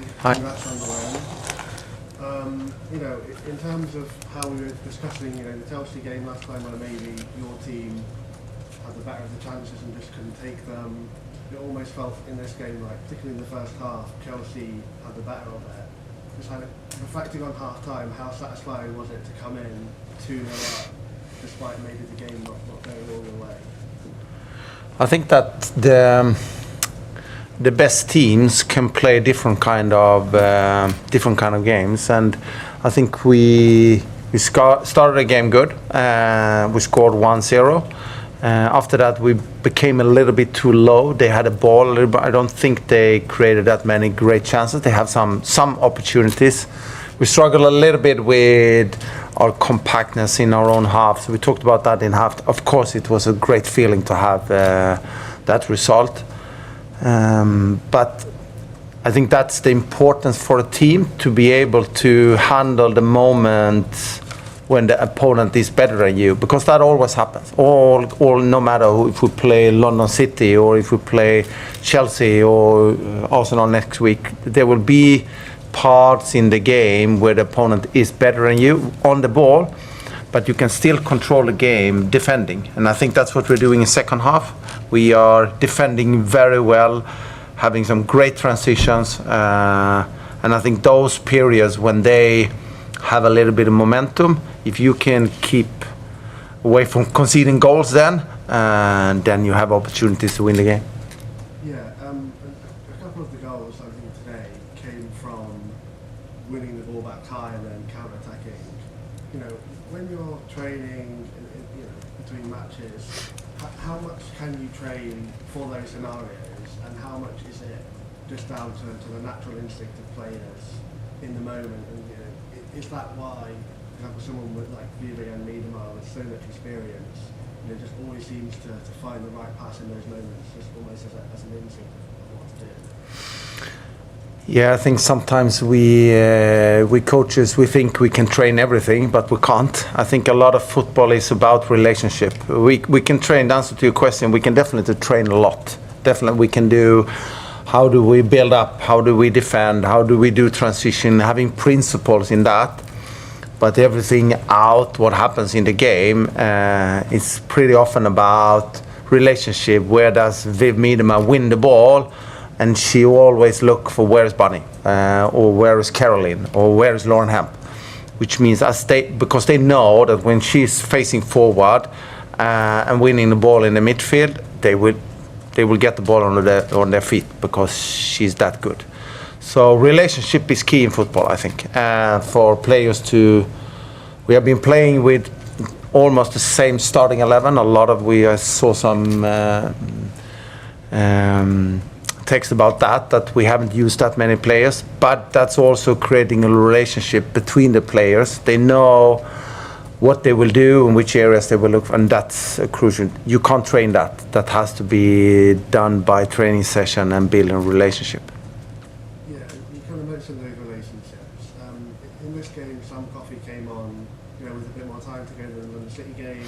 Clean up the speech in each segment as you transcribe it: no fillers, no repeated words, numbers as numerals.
Hi. Congrats on the win. In terms of how we were discussing, the Chelsea game last time where maybe your team had the better of the chances and just couldn't take them, it almost felt in this game, like particularly in the first half, Chelsea had the better of it. Just reflecting on half time, how satisfying was it to come in 2-0 up, despite maybe the game not going all the way? I think that the best teams can play different kind of games, and I think we started a game good. We scored 1-0. After that, we became a little bit too low. They had a ball a little bit. I don't think they created that many great chances. They have some opportunities. We struggled a little bit with our compactness in our own half. So we talked about that in half. Of course, it was a great feeling to have that result. But I think that's the importance for a team, to be able to handle the moment when the opponent is better than you, because that always happens. No matter if we play London City or if we play Chelsea or Arsenal next week, there will be parts in the game where the opponent is better than you on the ball, but you can still control the game defending. And I think that's what we're doing in second half. We are defending very well, having some great transitions, and I think those periods when they have a little bit of momentum, if you can keep away from conceding goals, then you have opportunities to win the game. Yeah, a couple of the goals I think today came from winning the ball back high and then counter-attacking. When you're training between matches, how much can you train for those scenarios, and how much is it just down to the natural instinct of players in the moment? And is that why, for example, someone with like Vive and Miedemar with so much experience, just always seems to find the right pass in those moments, just almost as an instinct of what to do? Yeah, I think sometimes we coaches, we think we can train everything, but we can't. I think a lot of football is about relationship. We can train, to answer to your question, we can definitely train a lot. Definitely we can do, how do we build up, how do we defend, how do we do transition, having principles in that. But everything out, what happens in the game, is pretty often about relationship. Where does Viv Miedema win the ball? And she always look for where is Bunny, or where is Caroline, or where is Lauren Hemp, which means because they know that when she's facing forward and winning the ball in the midfield, they will get the ball on their feet because she's that good. So relationship is key in football, I think, for players to. We have been playing with almost the same starting 11. I saw some. Text about that we haven't used that many players, but that's also creating a relationship between the players. They know what they will do and which areas they will look for, and that's crucial. You can't train that. That has to be done by training session and building a relationship. Yeah, you kind of mentioned those relationships. In this game, Sam Coffey came on, with a bit more time to go than the City game.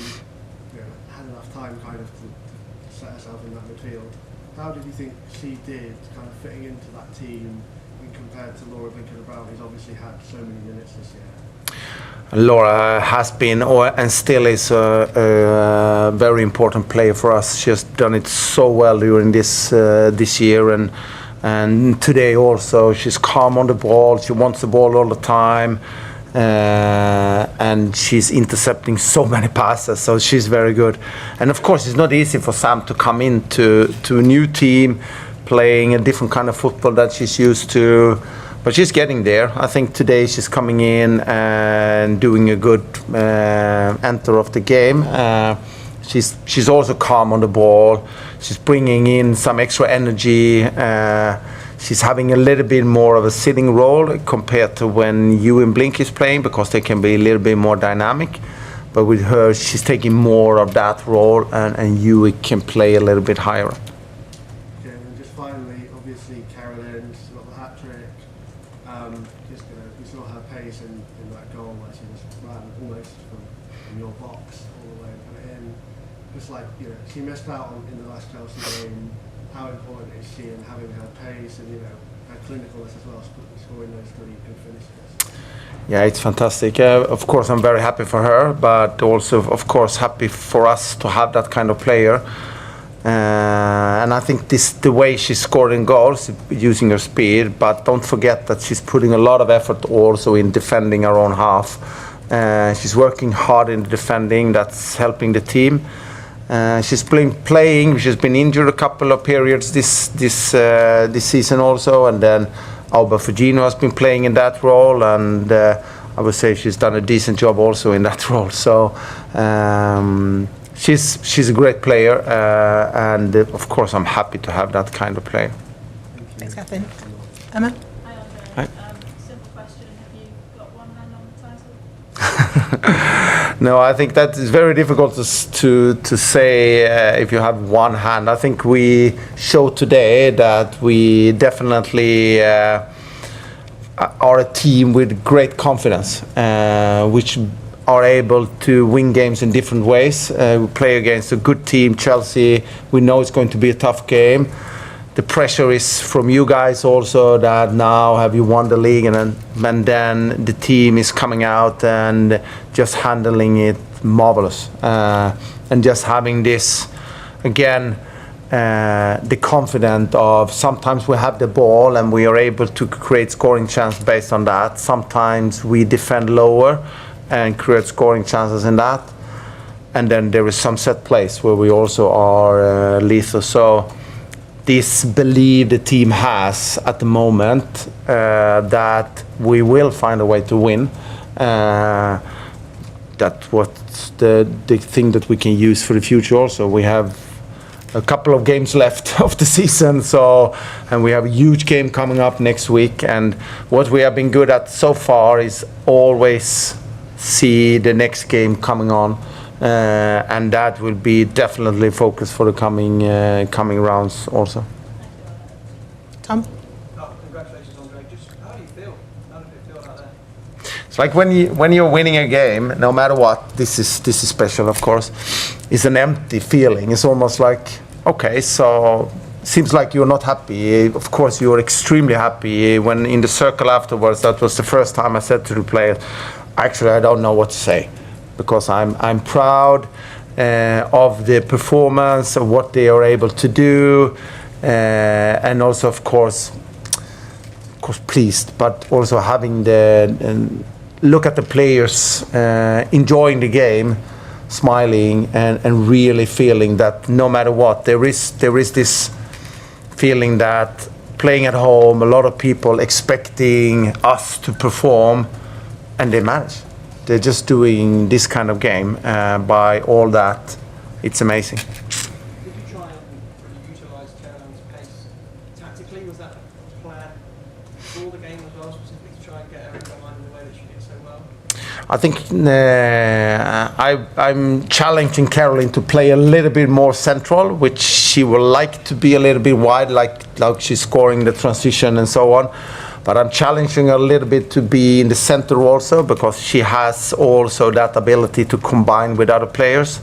Had enough time kind of to set herself in that midfield. How did you think she did, kind of fitting into that team, and compared to Laura Blinker-de-Brown, who's obviously had so many minutes this year? Laura has been, and still is, a very important player for us. She has done it so well during this year, and today also. She's calm on the ball. She wants the ball all the time. And she's intercepting so many passes, so she's very good. And of course, it's not easy for Sam to come into a new team, playing a different kind of football that she's used to. But she's getting there. I think today she's coming in and doing a good enter of the game. She's also calm on the ball. She's bringing in some extra energy. She's having a little bit more of a sitting role compared to when Ewan Blink is playing, because they can be a little bit more dynamic. But with her, she's taking more of that role, and Ewan can play a little bit higher up. Okay, and just finally, obviously, Caroline, she's got the hat-trick. We saw her pace in that goal where she just ran almost from your box all the way and put it in. Just like, she missed out in the last Chelsea game. How important is she in having her pace and her her clinicalness as well, scoring those really good finishes. Yeah, it's fantastic. Of course, I'm very happy for her, but also, of course, happy for us to have that kind of player. And I think the way she's scoring goals, using her speed, but don't forget that she's putting a lot of effort also in defending her own half. She's working hard in defending. That's helping the team. She's playing. She's been injured a couple of periods this season also, and then Alba Fugino has been playing in that role, and I would say she's done a decent job also in that role. So she's a great player, and of course I'm happy to have that kind of player. Thanks, Catherine. Emma? Hi, Andre. Hi. Simple question. Have you got one hand on the title? No, I think that is very difficult to say if you have one hand. I think we showed today that we definitely are a team with great confidence, which are able to win games in different ways. We play against a good team, Chelsea. We know it's going to be a tough game. The pressure is from you guys also, that now have you won the league, and then the team is coming out and just handling it marvelous. And just having this, again, the confidence of sometimes we have the ball and we are able to create scoring chance based on that. Sometimes we defend lower and create scoring chances in that. And then there is some set plays where we also are lethal. So this belief the team has at the moment that we will find a way to win. That's what's the thing that we can use for the future also. We have a couple of games left of the season, and we have a huge game coming up next week. And what we have been good at so far is always see the next game coming on. And that will be definitely focus for the coming rounds also. Tom? Congratulations, Andre. Just how do you feel? How does it feel out there? It's like when you're winning a game, no matter what, this is special, of course. It's an empty feeling. It's almost like, okay, so seems like you're not happy. Of course, you're extremely happy. When in the circle afterwards, that was the first time I said to the players, actually, I don't know what to say, because I'm proud of the performance, of what they are able to do, and also of course pleased, but also having the look at the players enjoying the game, smiling, and really feeling that no matter what, there is this feeling that playing at home, a lot of people expecting us to perform, and they manage. They're just doing this kind of game by all that. It's amazing. Did you try and really utilise Caroline's pace tactically? Was that a plan for the game as well, specifically to try and get her in behind in the way that she did so well? I think I'm challenging Caroline to play a little bit more central, which she would like to be a little bit wide, like she's scoring the transition and so on. But I'm challenging her a little bit to be in the center also, because she has also that ability to combine with other players.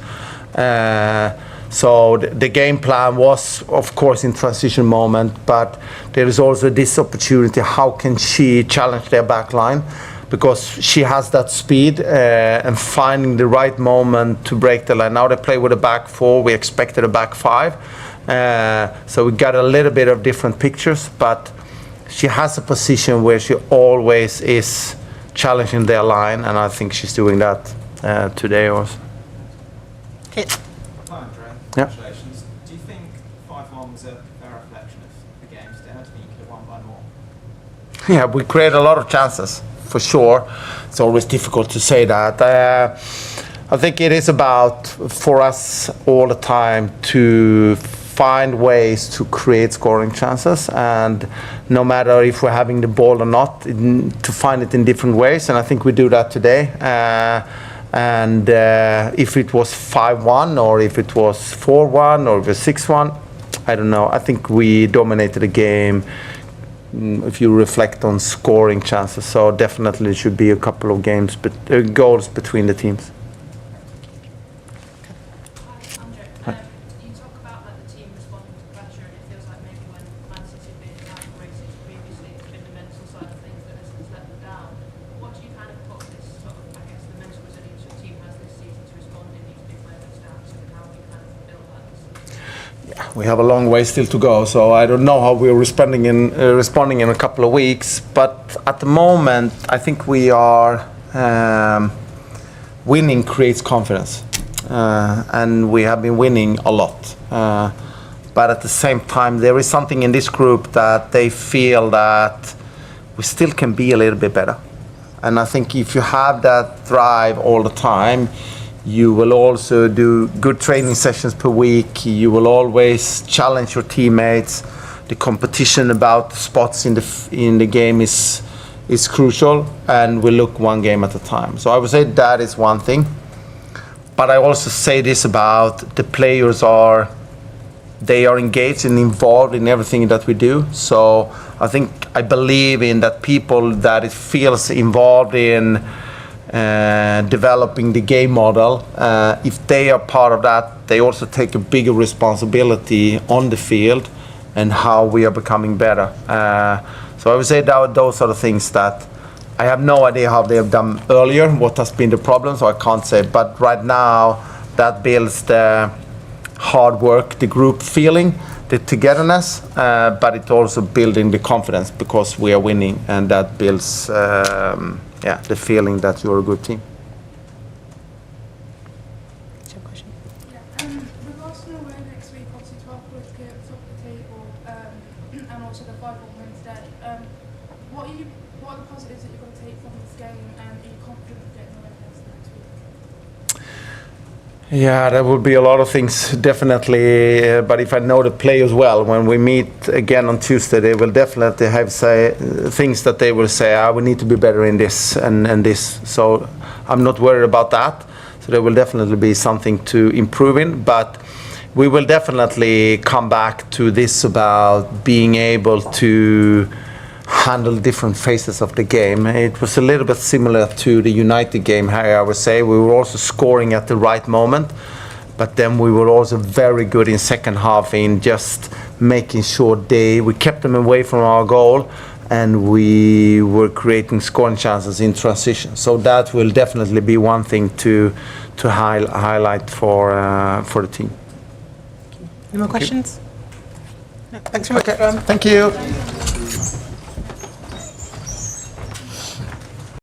So the game plan was, of course, in transition moment, but there is also this opportunity. How can she challenge their back line? Because she has that speed and finding the right moment to break the line. Now they play with a back four. We expected a back five. So we got a little bit of different pictures, but she has a position where she always is challenging their line, and I think she's doing that today also. Kit? Hi, Andre. Yeah. Congratulations. Do you think 5-1 was a fair reflection of the games? Do you think you could have won by more? Yeah, we create a lot of chances, for sure. It's always difficult to say that. I think it is about, for us all the time, to find ways to create scoring chances, and no matter if we're having the ball or not, to find it in different ways, and I think we do that today. And if it was 5-1 or if it was 4-1 or if it was 6-1, I don't know. I think we dominated the game if you reflect on scoring chances. So definitely it should be a couple of games, goals between the teams. Hi, Andre. You talk about like the team responding to pressure, and it feels like maybe when Man City have been out of races previously, we have a long way still to go. So I don't know how we're responding in a couple of weeks. But at the moment, I think we are winning creates confidence, and we have been winning a lot. But at the same time, there is something in this group that they feel that we still can be a little bit better. And I think if you have that drive all the time, you will also do good training sessions per week. You will always challenge your teammates. The competition about spots in the game is crucial, and we look one game at a time. So I would say that is one thing. But I also say this about the players they are engaged and involved in everything that we do. So I believe in that people that it feels involved in developing the game model. If they are part of that, they also take a bigger responsibility on the field and how we are becoming better. So I would say that those are the things that I have no idea how they have done earlier, what has been the problem, so I can't say. But right now, that builds the hard work, the group feeling, the togetherness, but it's also building the confidence because we are winning, and that builds the feeling that you're a good team. What's your question? Yeah, with Arsenal away next week, obviously 12 points clear at the top of the table, and also the 5-1 win today. What are the positives that you're going to take from this game, and are you confident of getting away next week? Yeah, there will be a lot of things, definitely. But if I know the players well, when we meet again on Tuesday, they will definitely have things that they will say, we need to be better in this and this. So I'm not worried about that. So there will definitely be something to improve in. But we will definitely come back to this about being able to handle different phases of the game. It was a little bit similar to the United game, how I would say. We were also scoring at the right moment, but then we were also very good in second half in just making sure we kept them away from our goal, and we were creating scoring chances in transition. So that will definitely be one thing to highlight for the team. Any more questions? No. Thanks very much. Thank you.